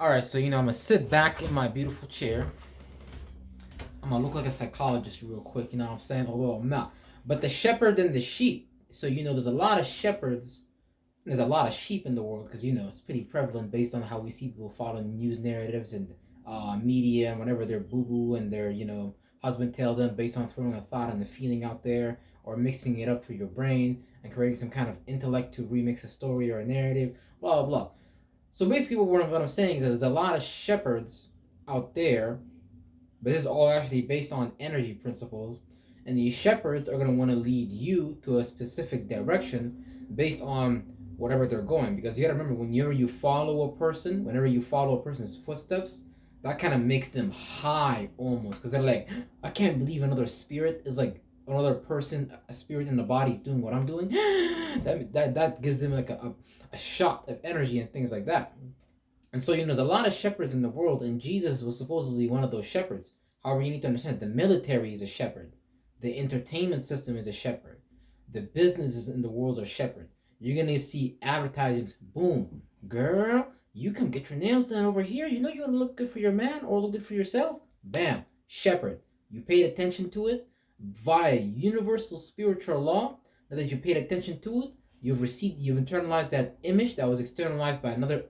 All right, so I'm gonna sit back in my beautiful chair. I'm gonna look like a psychologist real quick. You know what I'm saying? Although I'm not. But the shepherd and the sheep. So there's a lot of shepherds. There's a lot of sheep in the world because it's pretty prevalent based on how we see people follow news narratives and media and whenever they're boo boo and their husband tell them based on throwing a thought and a feeling out there or mixing it up through your brain and creating some kind of intellect to remix a story or a narrative. Blah blah blah. So basically, what I'm saying is that there's a lot of shepherds out there, but this is all actually based on energy principles. And these shepherds are going to want to lead you to a specific direction based on whatever they're going. Because you got to remember, whenever you follow a person's footsteps, that kind of makes them high almost. Because they're like, I can't believe another spirit is like another person, a spirit in the body is doing what I'm doing. that gives them like a shot of energy and things like that. And so, there's a lot of shepherds in the world, and Jesus was supposedly one of those shepherds. However, you need to understand the military is a shepherd, the entertainment system is a shepherd, the businesses in the world are shepherd. You're going to see advertisements, boom, girl, you come get your nails done over here. You want to look good for your man or look good for yourself? Bam, shepherd. You paid attention to it via universal spiritual law, that you paid attention to it, you've internalized that image that was externalized by another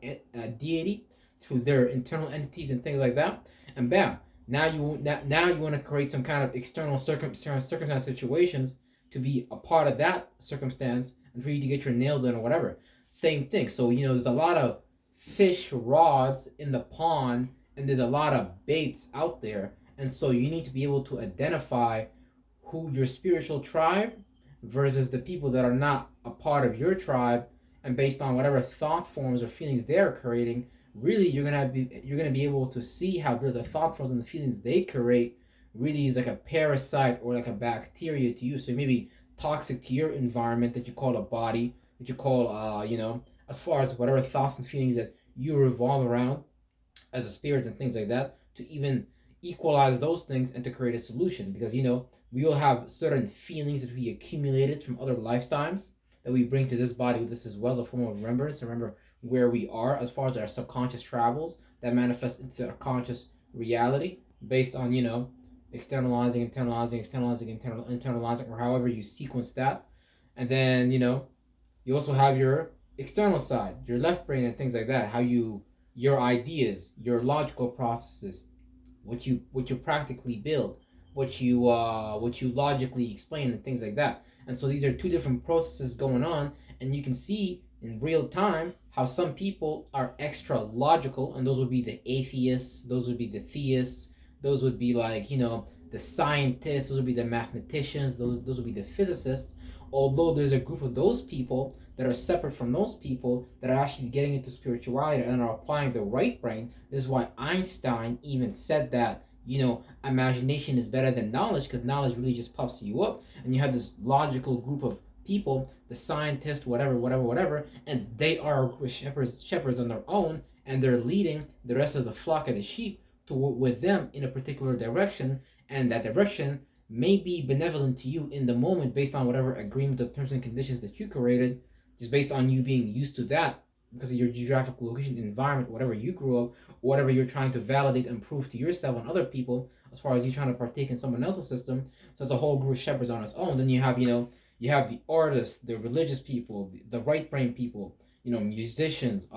deity through their internal entities and things like that, and bam, now you want to create some kind of external circumstance situations to be a part of that circumstance and for you to get your nails done or whatever. Same thing. So there's a lot of fish rods in the pond and there's a lot of baits out there, and so you need to be able to identify who your spiritual tribe versus the people that are not a part of your tribe, and based on whatever thought forms or feelings they're creating, really you're gonna be able to see how the thought forms and the feelings they create really is like a parasite or like a bacteria to you. So maybe toxic to your environment that you call a body, that you call as far as whatever thoughts and feelings that you revolve around as a spirit and things like that, to even equalize those things and to create a solution. Because we all have certain feelings that we accumulated from other lifetimes that we bring to this body with this as well as a form of remembrance. Remember where we are as far as our subconscious travels that manifest into our conscious reality based on internalizing, or however you sequence that. And then you also have your external side, your left brain and things like that, how your ideas, your logical processes, what you practically build, what you logically explain and things like that. And so these are two different processes going on, and you can see in real time how some people are extra logical, and those would be the atheists, those would be the theists, those would be like the scientists, those would be the mathematicians, those would be the physicists. Although there's a group of those people that are separate from those people that are actually getting into spirituality and are applying the right brain. This is why Einstein even said that imagination is better than knowledge, because knowledge really just puffs you up. And you have this logical group of people, the scientists, whatever, and they are shepherds on their own, and they're leading the rest of the flock of the sheep to with them in a particular direction, and that direction may be benevolent to you in the moment based on whatever agreement of terms and conditions that you created, just based on you being used to that because of your geographical location, environment, whatever you grew up, whatever you're trying to validate and prove to yourself and other people, as far as you trying to partake in someone else's system. So it's a whole group of shepherds on its own. Then you have the artists, the religious people, the right brain people, musicians,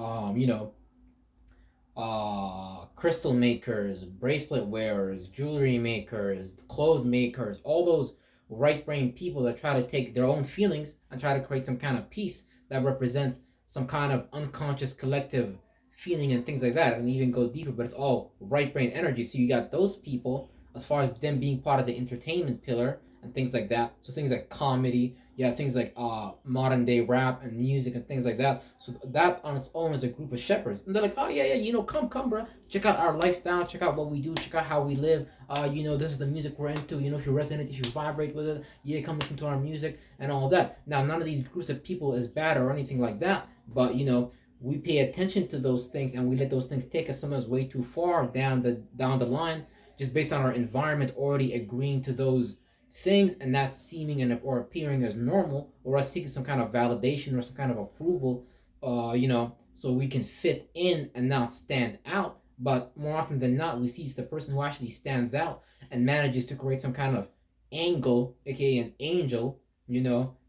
crystal makers, bracelet wearers, jewelry makers, clothes makers, all those right brain people that try to take their own feelings and try to create some kind of piece that represent some kind of unconscious collective feeling and things like that, and even go deeper, but it's all right brain energy. So you got those people as far as them being part of the entertainment pillar and things like that. So things like comedy, yeah, things like modern day rap and music and things like that. So that on its own is a group of shepherds, and they're like, oh yeah, yeah, come, bro, check out our lifestyle, check out what we do, check out how we live. This is the music we're into. If you resonate, if you vibrate with it, yeah, come listen to our music and all that. Now, none of these groups of people is bad or anything like that, but we pay attention to those things and we let those things take us sometimes way too far down the line, just based on our environment already agreeing to those things and not seeming or appearing as normal, or us seeking some kind of validation or some kind of approval, so we can fit in and not stand out. But more often than not, we see it's the person who actually stands out and manages to create some kind of angle, aka an angel,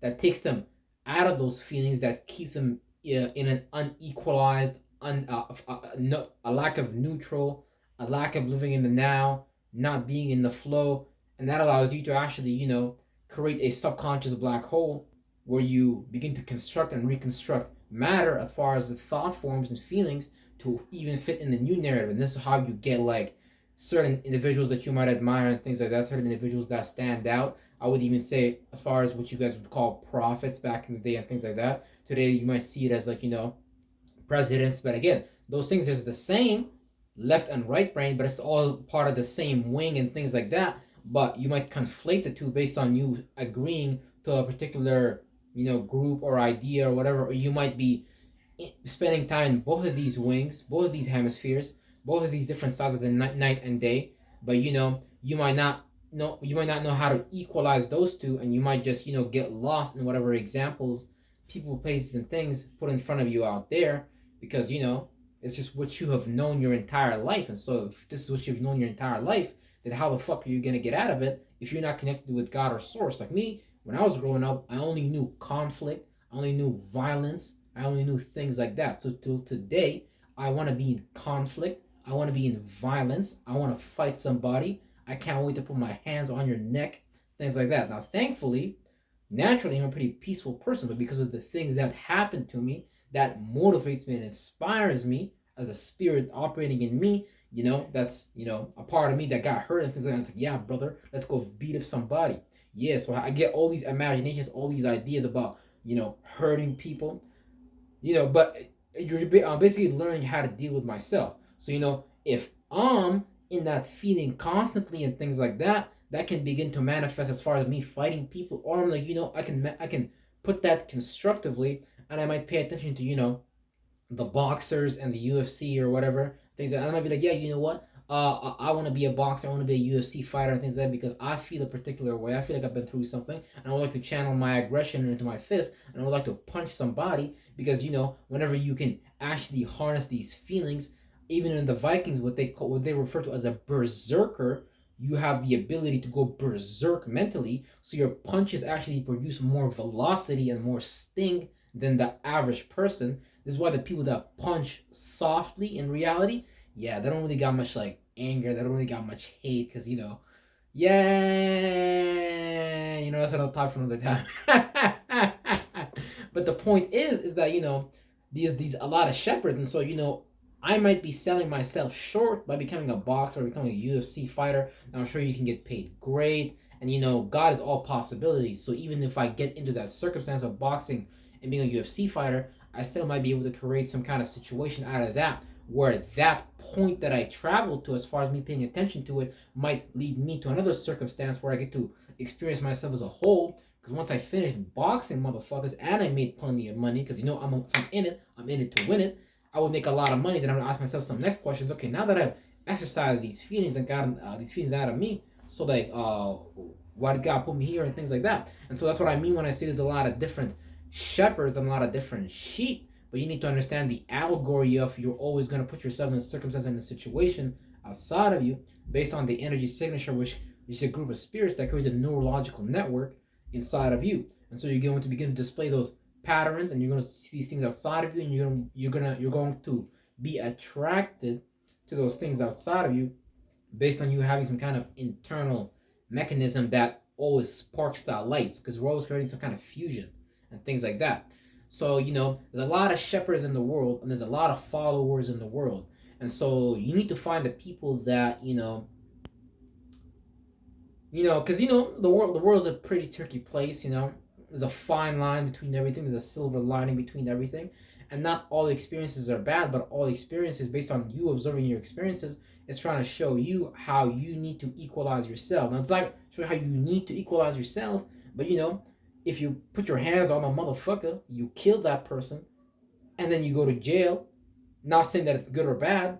that takes them out of those feelings, that keep them in an unequalized, no, a lack of neutral, a lack of living in the now, not being in the flow, and that allows you to actually, create a subconscious black hole where you begin to construct and reconstruct matter as far as the thought forms and feelings to even fit in the new narrative. And this is how you get like certain individuals that you might admire and things like that, certain individuals that stand out. I would even say, as far as what you guys would call prophets back in the day and things like that. Today, you might see it as like, presidents. But again, those things is the same, left and right brain, but it's all part of the same wing and things like that. But you might conflate the two based on you agreeing to a particular, group or idea or whatever. Or you might be spending time in both of these wings, both of these hemispheres, both of these different sides of the night and day. But you might not know how to equalize those two, and you might just get lost in whatever examples, people, places, and things put in front of you out there, because it's just what you have known your entire life. And so if this is what you've known your entire life, then how the fuck are you gonna get out of it if you're not connected with God or source? Like me, when I was growing up, I only knew conflict, I only knew violence, I only knew things like that. So till today, I want to be in conflict, I want to be in violence, I want to fight somebody, I can't wait to put my hands on your neck, things like that. Now, thankfully, naturally, I'm a pretty peaceful person, but because of the things that happened to me, that motivates me and inspires me as a spirit operating in me, that's, a part of me that got hurt and things like that. It's like, yeah, brother, let's go beat up somebody. Yeah, so I get all these imaginations, all these ideas about, hurting people, but I'm basically learning how to deal with myself. So, if I'm in that feeling constantly and things like that, that can begin to manifest as far as me fighting people, or I'm like, I can put that constructively, and I might pay attention to, the boxers and the UFC or whatever things that I might be like, yeah, you know what? I want to be a boxer. I want to be a UFC fighter and things like that because I feel a particular way. I feel like I've been through something, and I would like to channel my aggression into my fist, and I would like to punch somebody because whenever you can actually harness these feelings, even in the Vikings, what they refer to as a berserker, you have the ability to go berserk mentally, so your punches actually produce more velocity and more sting than the average person. This is why the people that punch softly in reality, yeah, they don't really got much like anger. They don't really got much hate because yeah, that's another topic for another time. But the point is that these a lot of shepherds, and so I might be selling myself short by becoming a boxer or becoming a UFC fighter. Now I'm sure you can get paid great, and God is all possibilities. So even if I get into that circumstance of boxing and being a UFC fighter, I still might be able to create some kind of situation out of that, where that point that I traveled to, as far as me paying attention to it, might lead me to another circumstance where I get to experience myself as a whole. Because once I finish boxing, motherfuckers, and I made plenty of money, because I'm in it, I'm in it to win it. I would make a lot of money. Then I'm gonna ask myself some next questions. Okay, now that I've exercised these feelings and gotten these feelings out of me, so like, why did God put me here and things like that? And so that's what I mean when I say there's a lot of different shepherds and a lot of different sheep. But you need to understand the allegory of you're always going to put yourself in a circumstance and a situation outside of you based on the energy signature, which is a group of spirits that creates a neurological network inside of you. And so you're going to begin to display those patterns, and you're going to see these things outside of you, and you're going to be attracted to those things outside of you based on you having some kind of internal mechanism that always sparks that lights, because we're always creating some kind of fusion and things like that. So, there's a lot of shepherds in the world, and there's a lot of followers in the world. And so you need to find the people that, because, the world's a pretty tricky place, There's a fine line between everything. There's a silver lining between everything. And not all experiences are bad, but all experiences, based on you observing your experiences, is trying to show you how you need to equalize yourself. Now, it's like showing how you need to equalize yourself, but, if you put your hands on a motherfucker, you kill that person, and then you go to jail. Not saying that it's good or bad,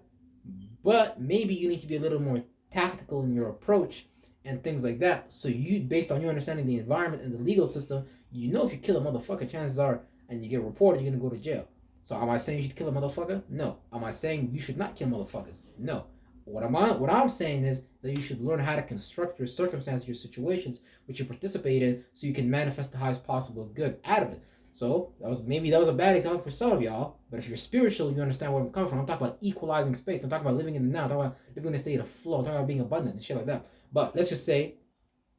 but maybe you need to be a little more tactical in your approach and things like that. So you, based on your understanding the environment and the legal system, if you kill a motherfucker, chances are, and you get reported, you're gonna go to jail. So am I saying you should kill a motherfucker? No. Am I saying you should not kill motherfuckers? No. What I'm saying is that you should learn how to construct your circumstances, your situations, which you participate in, so you can manifest the highest possible good out of it. So that was a bad example for some of y'all, but if you're spiritual, you understand where I'm coming from. I'm talking about equalizing space. I'm talking about living in the now. I'm talking about living in a state of flow. I'm talking about being abundant and shit like that. But let's just say,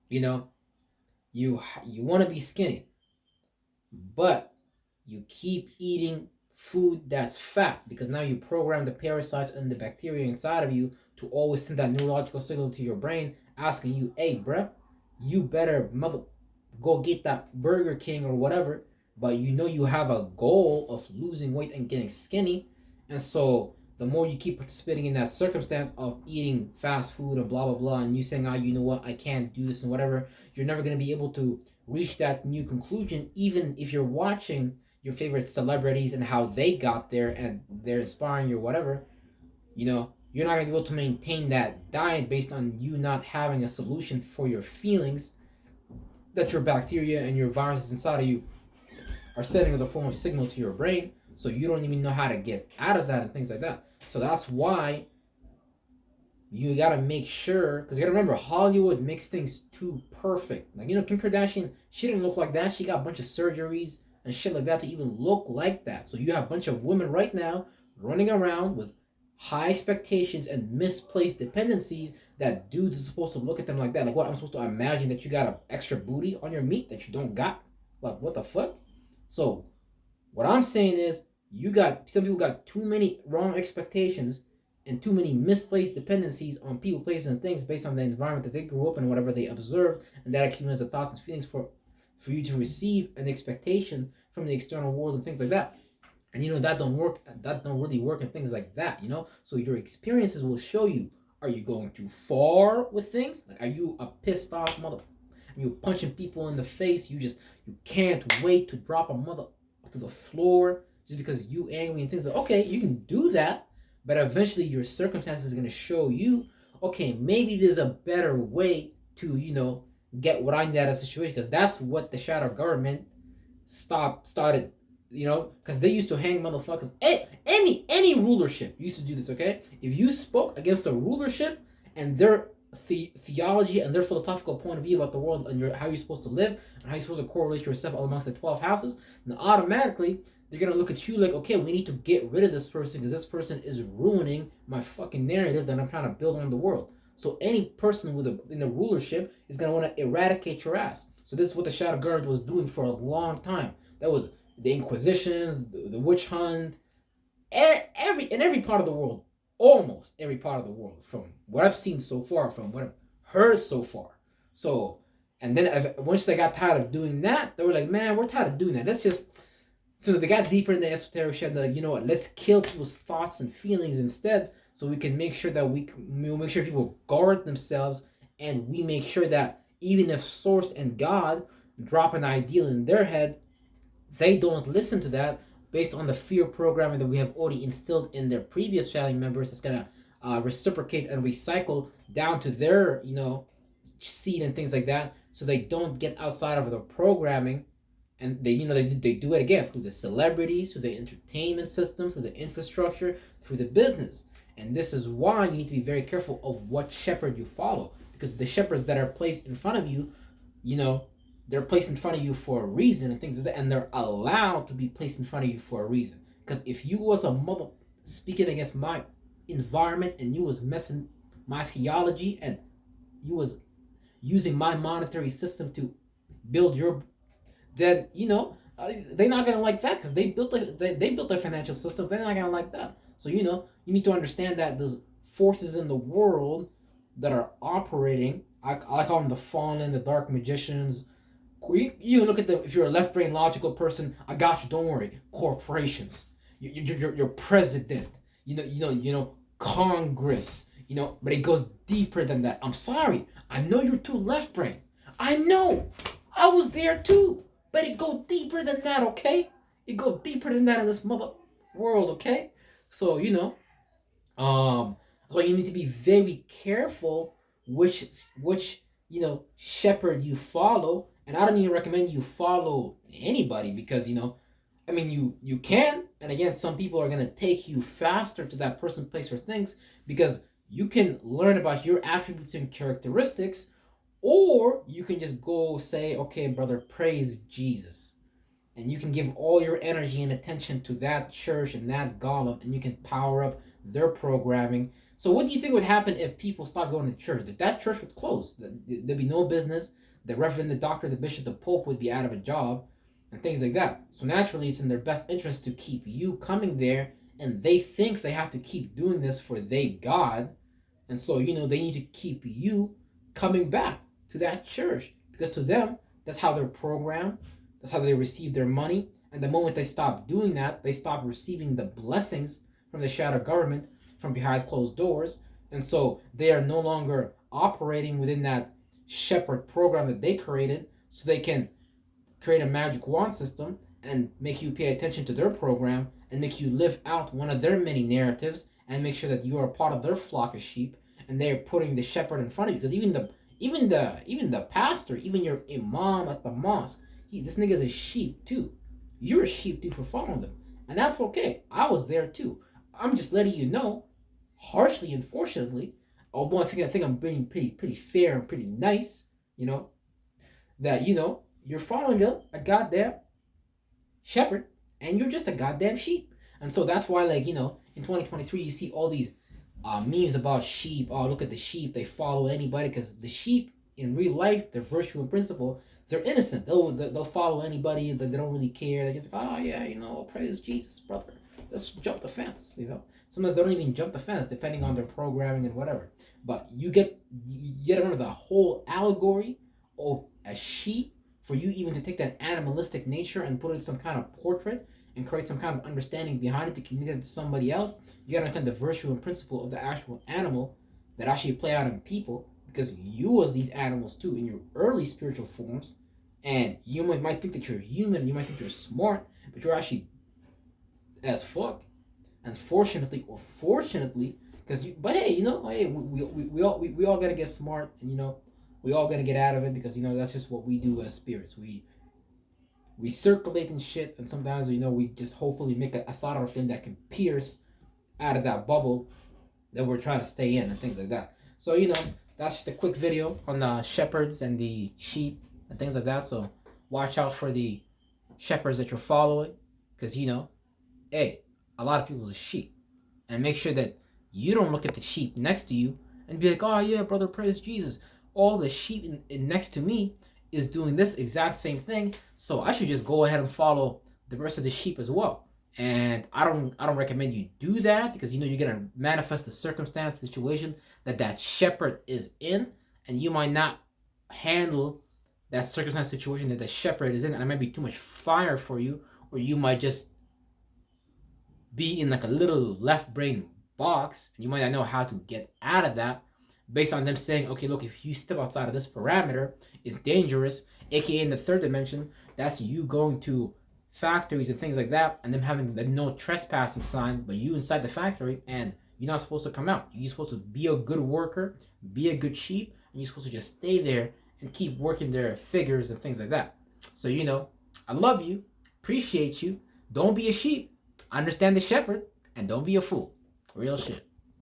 you know, you want to be skinny, but you keep eating food that's fat because now you program the parasites and the bacteria inside of you to always send that neurological signal to your brain asking you, hey, bruh, you better go get that Burger King or whatever. But you know you have a goal of losing weight and getting skinny. And so the more you keep participating in that circumstance of eating fast food and blah, blah, blah, and you saying, you know what, I can't do this and whatever, you're never going to be able to reach that new conclusion, even if you're watching your favorite celebrities and how they got there and they're inspiring you or whatever. You're not going to be able to maintain that diet based on you not having a solution for your feelings that your bacteria and your viruses inside of you are sending as a form of signal to your brain. So you don't even know how to get out of that and things like that. So that's why you gotta make sure, because you gotta remember, Hollywood makes things too perfect. Like, Kim Kardashian, she didn't look like that. She got a bunch of surgeries and shit like that to even look like that. So you have a bunch of women right now running around with high expectations and misplaced dependencies that dudes are supposed to look at them like that. Like, what, I'm supposed to imagine that you got an extra booty on your meat that you don't got? Like, what the fuck? So what I'm saying is, some people got too many wrong expectations and too many misplaced dependencies on people, places, and things based on the environment that they grew up in, whatever they observed, and that accumulates the thoughts and feelings for you to receive an expectation from the external world and things like that. And that don't work. That don't really work and things like that. So your experiences will show you: are you going too far with things? Like, are you a pissed off mother? Are you punching people in the face? You can't wait to drop a mother to the floor just because you angry and things like. Okay, you can do that, but eventually your circumstances are going to show you, okay, maybe there's a better way to get what I need out of the situation, because that's what the shadow government started, because they used to hang motherfuckers. Any rulership used to do this. Okay, if you spoke against a rulership and their theology and their philosophical point of view about the world and how you're supposed to live and how you're supposed to correlate yourself amongst the 12 houses, then automatically they're gonna look at you like, okay, we need to get rid of this person because this person is ruining my fucking narrative that I'm trying to build on the world. So any person in the rulership is gonna want to eradicate your ass. So this is what the shadow government was doing for a long time. That was the Inquisitions, the witch hunt, in every part of the world, almost every part of the world, from what I've seen so far, from what I've heard so far. So, and then once they got tired of doing that, they were like, man, we're tired of doing that. So they got deeper in the esoteric shit. Like, you know what? Let's kill people's thoughts and feelings instead, so we can make sure that we'll make sure people guard themselves, and we make sure that even if Source and God drop an ideal in their head, they don't listen to that based on the fear programming that we have already instilled in their previous family members. That's gonna reciprocate and recycle down to their seed and things like that, so they don't get outside of the programming. And they do it again through the celebrities, through the entertainment system, through the infrastructure, through the business. And this is why you need to be very careful of what shepherd you follow, because the shepherds that are placed in front of you, they're placed in front of you for a reason and things like that, and they're allowed to be placed in front of you for a reason. Because if you was a mother speaking against my environment and you was messing my theology and you was using my monetary system to build your, then they're not gonna like that, because they built their financial system. They're not gonna like that. So you need to understand that there's forces in the world that are operating. I call them the fallen, the dark magicians. You look at them. If you're a left brain logical person, I got you. Don't worry. Corporations, your president, Congress, but it goes deeper than that. I'm sorry. I know you're too left brain. I know. I was there too. But it go deeper than that, okay? It go deeper than that in this mother world, okay? So, so you need to be very careful which shepherd you follow. And I don't even recommend you follow anybody, because I mean, you can, and again, some people are gonna take you faster to that person, place, or things because you can learn about your attributes and characteristics, or you can just go say, okay, brother, praise Jesus, and you can give all your energy and attention to that church and that golem, and you can power up their programming. So, what do you think would happen if people stopped going to church? That church would close. There'd be no business. The reverend, the doctor, the bishop, the pope would be out of a job, and things like that. So naturally, it's in their best interest to keep you coming there, and they think they have to keep doing this for they God, and so they need to keep you coming back to that church because to them that's how they're programmed, that's how they receive their money. And the moment they stop doing that, they stop receiving the blessings from the shadow government from behind closed doors. And so they are no longer operating within that Shepard program that they created, so they can create a magic wand system and make you pay attention to their program and make you live out one of their many narratives and make sure that you are a part of their flock of sheep, and they're putting the shepherd in front of you. Because even the pastor, even your imam at the mosque, this nigga's a sheep too. You're a sheep too for following them, and that's okay. I was there too. I'm just letting you know, harshly, unfortunately. Although I think I'm being pretty fair and pretty nice, you know, that you're following a goddamn shepherd, and you're just a goddamn sheep. And so that's why, like, in 2023, you see all these memes about sheep. Oh, look at the sheep. They follow anybody because the sheep in real life, their virtue and principle, they're innocent. They'll follow anybody, but they don't really care. They're just like, oh, yeah, praise Jesus, brother. Let's jump the fence. Sometimes they don't even jump the fence, depending on their programming and whatever. But you get under the whole allegory of a sheep, for you even to take that animalistic nature and put it in some kind of portrait and create some kind of understanding behind it to communicate it to somebody else. You gotta understand the virtue and principle of the actual animal that actually play out in people, because you was these animals too in your early spiritual forms, and you might think that you're human, you might think you're smart, but you're actually as fuck. Unfortunately or fortunately, but hey, hey, we all gotta get smart, and we all gotta get out of it, because that's just what we do as spirits. We circulate and shit, and sometimes we just hopefully make a thought or a thing that can pierce out of that bubble that we're trying to stay in and things like that. So that's just a quick video on the shepherds and the sheep and things like that. So watch out for the shepherds that you're following, because hey, a lot of people are sheep, and make sure that you don't look at the sheep next to you and be like, oh yeah, brother, praise Jesus. All the sheep in next to me is doing this exact same thing, so I should just go ahead and follow the rest of the sheep as well. And I don't recommend you do that, because you're gonna manifest the circumstance, the situation that shepherd is in, and you might not handle that circumstance, situation that the shepherd is in, and it might be too much fire for you, or you might just be in like a little left brain box, and you might not know how to get out of that, based on them saying, okay, look, if you step outside of this parameter, it's dangerous, aka in the third dimension, that's you going to factories and things like that, and them having the no trespassing sign, but you inside the factory, and you're not supposed to come out. You're supposed to be a good worker, be a good sheep, and you're supposed to just stay there and keep working their figures and things like that. So I love you, appreciate you. Don't be a sheep, understand the shepherd, and don't be a fool. Real shit.